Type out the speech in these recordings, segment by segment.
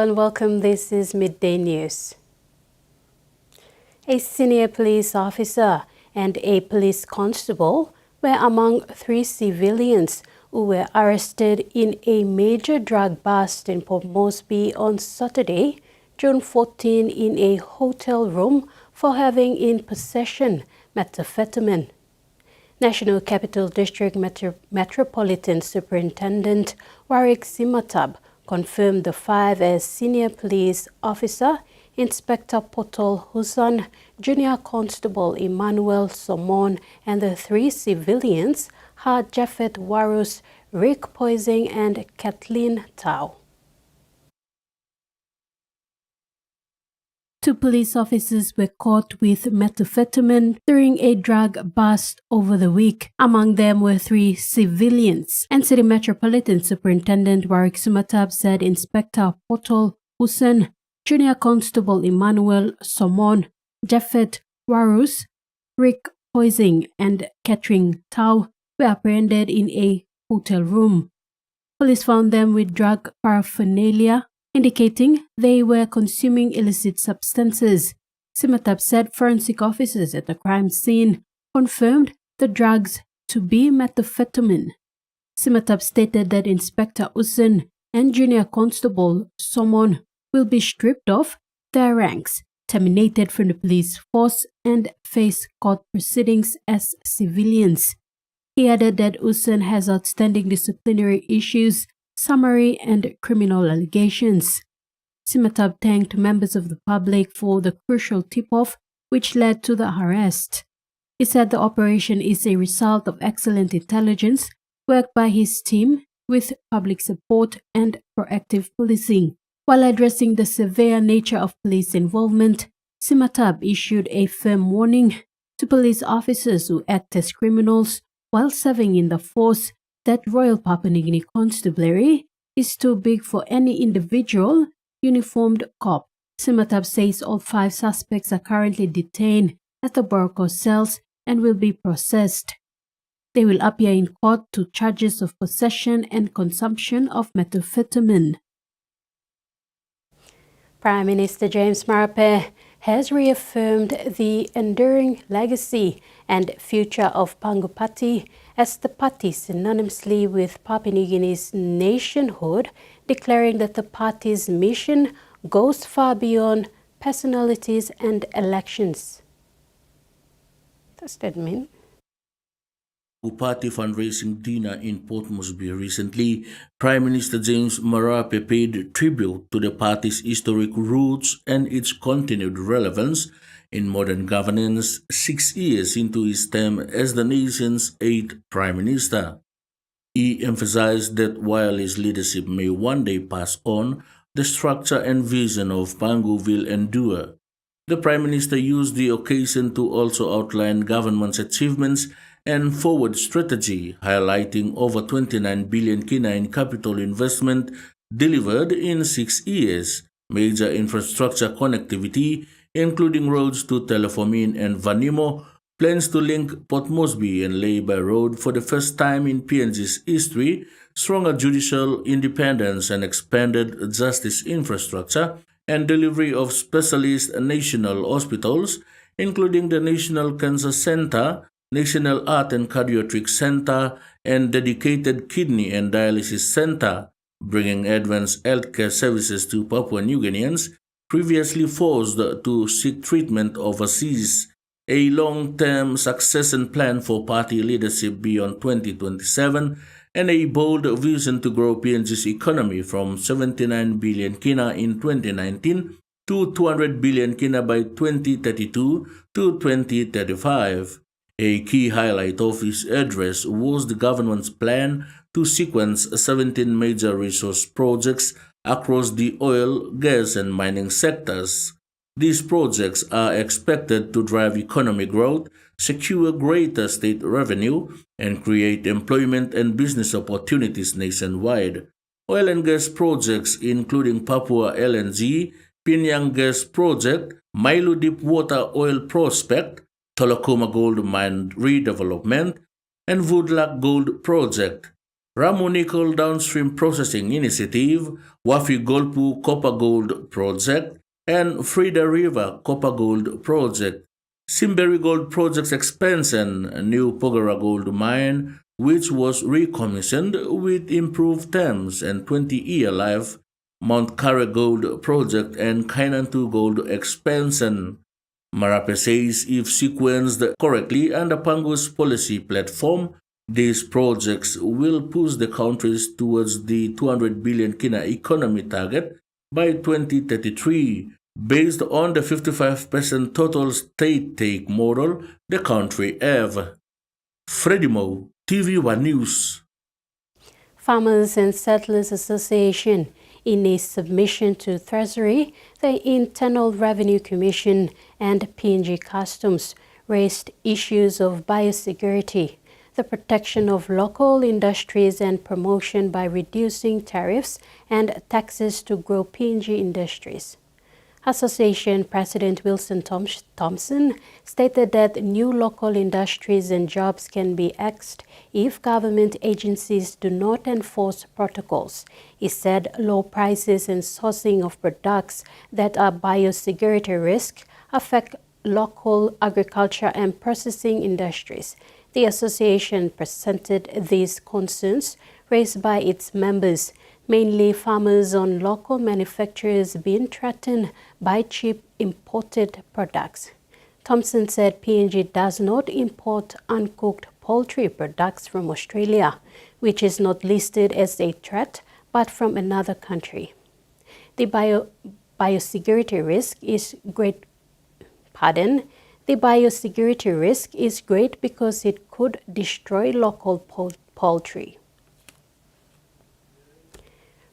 and welcome. This is Midday News. A senior police officer and a police constable were among 3 civilians who were arrested in a major drug bust in Port Moresby on Saturday, June 14, in a hotel room for having in possession methamphetamine. National Capital District Metropolitan Superintendent Warwick Simatab confirmed the 5 as Senior Police Officer Inspector Potol Hussain, Junior Constable Emmanuel Somon, and the 3 civilians had Japhet Warus, Rick Poising, and Kathleen Tao. 2 police officers were caught with methamphetamine during a drug bust over the week. Among them were 3 civilians. And City Metropolitan Superintendent Warwick Simatab said Inspector Potol Hussain, Junior Constable Emmanuel Somon, Japhet Warus, Rick Poising, and Catherine Tao were apprehended in a hotel room. Police found them with drug paraphernalia, indicating they were consuming illicit substances. Simatab said forensic officers at the crime scene confirmed the drugs to be methamphetamine. Simatab stated that Inspector Hussain and Junior Constable Somon will be stripped of their ranks, terminated from the police force, and face court proceedings as civilians. He added that Hussain has outstanding disciplinary issues, summary, and criminal allegations. Simatab thanked members of the public for the crucial tip-off which led to the arrest. He said the operation is a result of excellent intelligence work by his team with public support and proactive policing. While addressing the severe nature of police involvement, Simatab issued a firm warning to police officers who act as criminals while serving in the force that Royal Papua New Guinea Constabulary is too big for any individual uniformed cop. Simatab says all 5 suspects are currently detained at the Boroko cells and will be processed. They will appear in court to charges of possession and consumption of methamphetamine. Prime Minister James Marape has reaffirmed the enduring legacy and future of Pangu Party as the party synonymously with Papua New Guinea's nationhood, declaring that the party's mission goes far beyond personalities and elections. What does that mean? Party fundraising dinner in Port Moresby recently, Prime Minister James Marape paid tribute to the party's historic roots and its continued relevance in modern governance 6 years into his term as the nation's 8th Prime Minister. He emphasized that while his leadership may one day pass on, the structure and vision of Pangu will endure. The Prime Minister used the occasion to also outline government's achievements and forward strategy, highlighting over 29 billion kina in capital investment delivered in 6 years, major infrastructure connectivity, including roads to Telefomin and Vanimo, plans to link Port Moresby and Lay-by Road for the first time in PNG's history, stronger judicial independence and expanded justice infrastructure, and delivery of specialist national hospitals, including the National Cancer Center, National Art and Cardiac Center, and dedicated kidney and dialysis center, bringing advanced healthcare services to Papua New Guineans previously forced to seek treatment overseas, a long-term succession plan for party leadership beyond 2027, and a bold vision to grow PNG's economy from 79 billion kina in 2019 to 200 billion kina by 2032 to 2035. A key highlight of his address was the government's plan to sequence 17 major resource projects across the oil, gas, and mining sectors. These projects are expected to drive economic growth, secure greater state revenue, and create employment and business opportunities nationwide. Oil and gas projects including Papua LNG, Pinyang Gas Project, Milo Deepwater Oil Prospect, Tolokoma Gold Mine Redevelopment, and Woodlock Gold Project. Ramu Nickel Downstream Processing Initiative, Wafi Golpu Copper Gold Project, and Frida River Copper Gold Project. Simberi Gold Project's expansion, a new Pogara Gold Mine, which was recommissioned with improved terms and 20-year life, Mount Kare Gold Project, and Kainantu Gold Expansion. Marape says if sequenced correctly under Pangu's policy platform, these projects will push the countries towards the 200 billion kina economy target by 2033, based on the 55% total state take model the country have. Freddie Mo, TVWAN News. Farmers and Settlers Association, in a submission to Treasury, the Internal Revenue Commission and PNG Customs raised issues of biosecurity, the protection of local industries and promotion by reducing tariffs and taxes to grow PNG industries. Association President Wilson Thompson stated that new local industries and jobs can be axed if government agencies do not enforce protocols. He said low prices and sourcing of products that are biosecurity risk affect local agriculture and processing industries. The association presented these concerns raised by its members, mainly farmers on local manufacturers being threatened by cheap imported products. Thompson said PNG does not import uncooked poultry products from Australia, which is not listed as a threat, but from another country. The biosecurity risk is great. The biosecurity risk is great because it could destroy local poultry.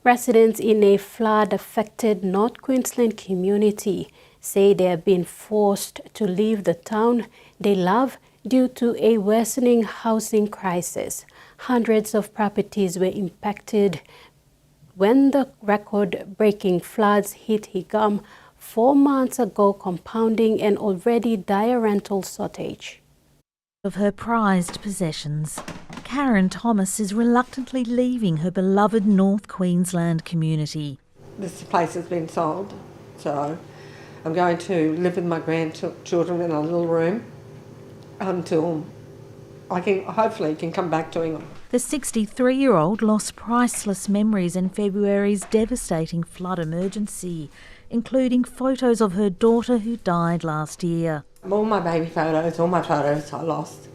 Residents in a flood-affected North Queensland community say they have been forced to leave the town they love due to a worsening housing crisis. Hundreds of properties were impacted when the record-breaking floods hit Higam 4 months ago, compounding an already dire rental shortage. Of her prized possessions, Karen Thomas is reluctantly leaving her beloved North Queensland community. This place has been sold, so I'm going to live with my grandchildren in a little room until I hopefully can come back to England. The 63-year-old lost priceless memories in February's devastating flood emergency, including photos of her daughter who died last year. All my baby photos, all my photos I lost.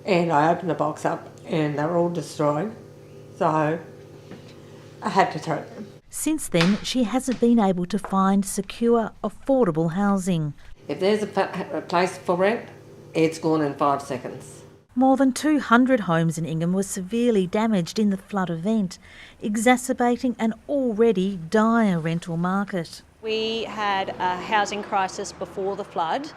And I opened the box up and they were all destroyed. So I had to throw them. Since then, she hasn't been able to find secure, affordable housing. If there's a place for rent, it's gone in 5 seconds. More than 200 homes in Ingham were severely damaged in the flood event, exacerbating an already dire rental market. We had a housing crisis before the flood,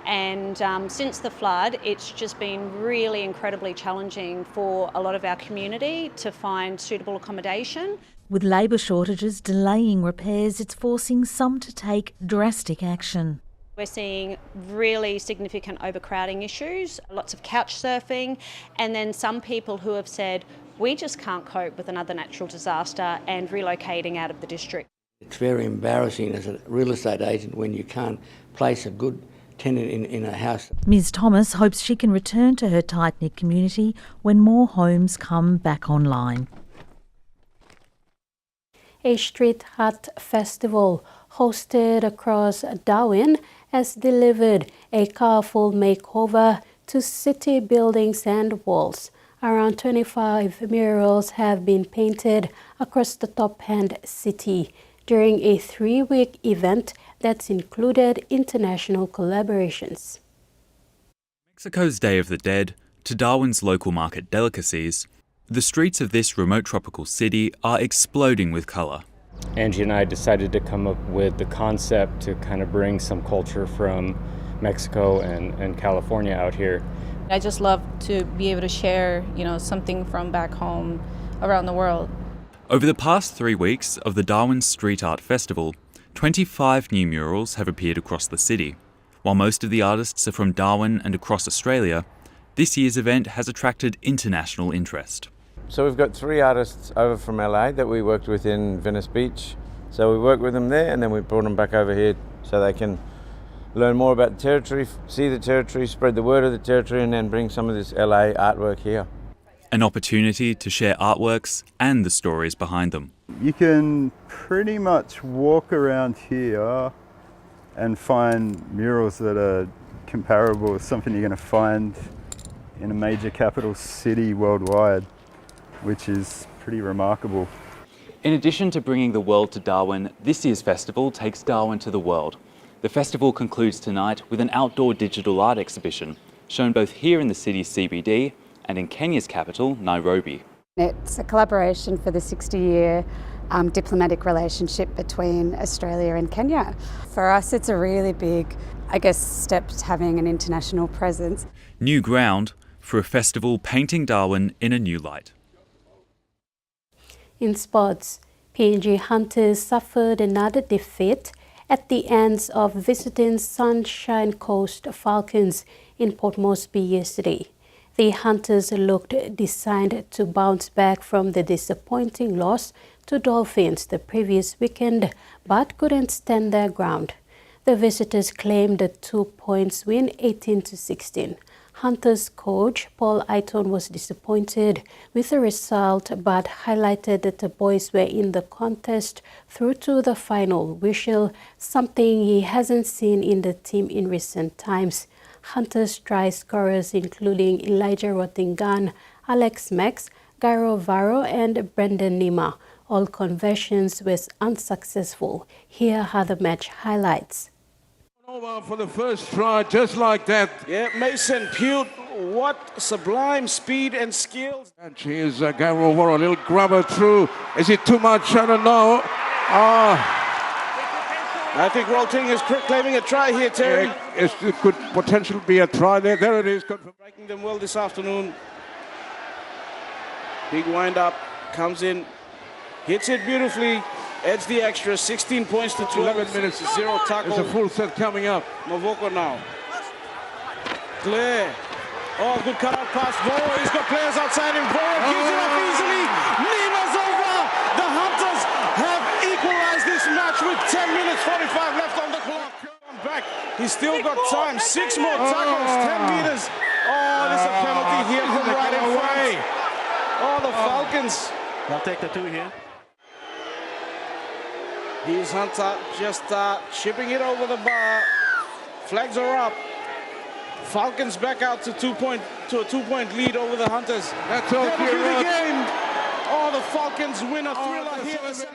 and since the flood it's just been really incredibly challenging for a lot of our community to find suitable accommodation. With labour shortages delaying repairs, it's forcing some to take drastic action. We're seeing really significant overcrowding issues, lots of couch surfing, and then some people who have said, we just can't cope with another natural disaster and relocating out of the district. It's very embarrassing as a real estate agent when you can't place a good tenant in a house. Ms Thomas hopes she can return to her tight-knit community when more homes come back online. A street art festival hosted across Darwin has delivered a colourful makeover to city buildings and walls. Around 25 murals have been painted across the top-end city during a 3-week event that's included international collaborations. Mexico's Day of the Dead to Darwin's local market delicacies, the streets of this remote tropical city are exploding with colour. Angie and I decided to come up with the concept to kind of bring some culture from Mexico and California out here. I just love to be able to share, something from back home around the world. Over the past 3 weeks of the Darwin Street Art Festival, 25 new murals have appeared across the city. While most of the artists are from Darwin and across Australia, this year's event has attracted international interest. So we've got 3 artists over from LA that we worked with in Venice Beach. So we worked with them there, and then we brought them back over here so they can learn more about the territory, see the territory, spread the word of the territory, and then bring some of this LA artwork here. An opportunity to share artworks and the stories behind them. You can pretty much walk around here and find murals that are comparable with something you're going to find in a major capital city worldwide, which is pretty remarkable. In addition to bringing the world to Darwin, this year's festival takes Darwin to the world. The festival concludes tonight with an outdoor digital art exhibition, shown both here in the city's CBD and in Kenya's capital, Nairobi. It's a collaboration for the 60-year diplomatic relationship between Australia and Kenya. For us, it's a really big, step to having an international presence. New ground for a festival painting Darwin in a new light. In sports, PNG Hunters suffered another defeat at the hands of visiting Sunshine Coast Falcons in Port Moresby yesterday. The Hunters looked designed to bounce back from the disappointing loss to Dolphins the previous weekend, but couldn't stand their ground. The visitors claimed a 2-point win, 18-16. Hunters coach Paul Aiton was disappointed with the result, but highlighted that the boys were in the contest through to the final whistle, something he hasn't seen in the team in recent times. Hunters try scorers including Elijah Rottingan, Alex Max, Gairo Varro and Brendan Nima. All conversions was unsuccessful. Here are the match highlights. Over for the first try, just like that. Yeah, Mason Pute, what sublime speed and skills. And here's Gairo Varro, a little grubber through. Is it too much? I don't know. I think Rolting is claiming a try here, Terry. Yeah, it could potentially be a try there. There it is. Breaking them well this afternoon. Big wind up, comes in, hits it beautifully, adds the extra, 16 points to 12. 11 minutes. 0 tackle. There's a full set coming up. Mavoko now. Clear. Oh, good cut out pass. Voro, he's got players outside him. Voro gives it up easily. Nima's over. The Hunters have equalized this match with 10 minutes 45 left on the clock. Back. He's still got time. 6 more tackles, 10 meters. Oh, there's a penalty here from right in front. Oh, the Falcons. They'll take the 2 here. Here's Hunter just chipping it over the bar. Flags are up. Falcons back out to a 2-point lead over the Hunters. That's all clear the game. Oh, the Falcons win a thriller here.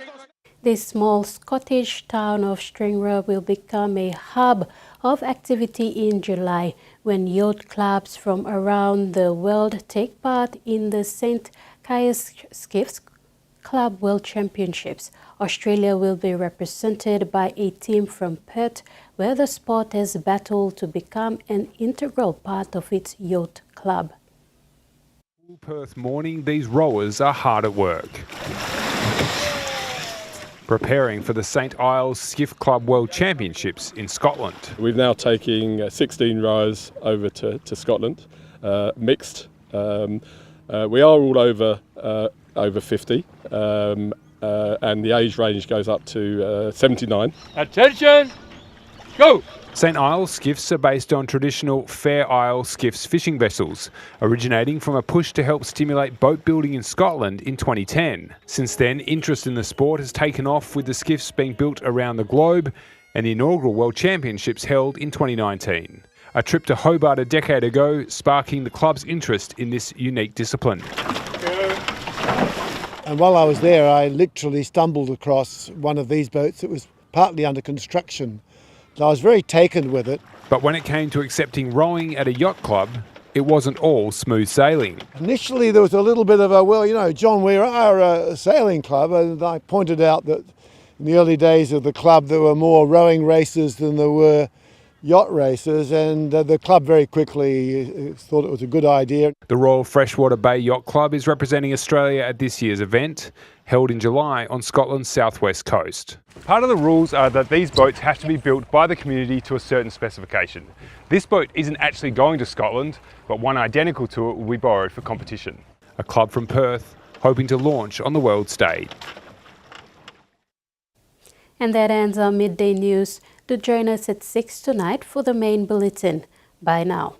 This small Scottish town of Stranraer will become a hub of activity in July when yacht clubs from around the world take part in the St. Caius Skiffs Club World Championships. Australia will be represented by a team from Perth, where the sport has battled to become an integral part of its yacht club. Perth morning, these rowers are hard at work, preparing for the St. Ives Skiff Club World Championships in Scotland. We've now taken 16 rowers over to Scotland, mixed. We are all over 50. And the age range goes up to 79. Attention! Go! St. Ives skiffs are based on traditional Fair Isle skiffs fishing vessels, originating from a push to help stimulate boat building in Scotland in 2010. Since then, interest in the sport has taken off, with the skiffs being built around the globe and the inaugural World Championships held in 2019. A trip to Hobart a decade ago sparking the club's interest in this unique discipline. And while I was there, I literally stumbled across one of these boats that was partly under construction. And I was very taken with it. But when it came to accepting rowing at a yacht club, it wasn't all smooth sailing. Initially, there was a little bit of John, we are a sailing club, and I pointed out that in the early days of the club, there were more rowing races than there were yacht races, and the club very quickly thought it was a good idea. The Royal Freshwater Bay Yacht Club is representing Australia at this year's event, held in July on Scotland's southwest coast. Part of the rules are that these boats have to be built by the community to a certain specification. This boat isn't actually going to Scotland, but one identical to it will be borrowed for competition. a club from Perth hoping to launch on the world stage. And that ends our midday news. Do join us at 6 tonight for the main bulletin. Bye now.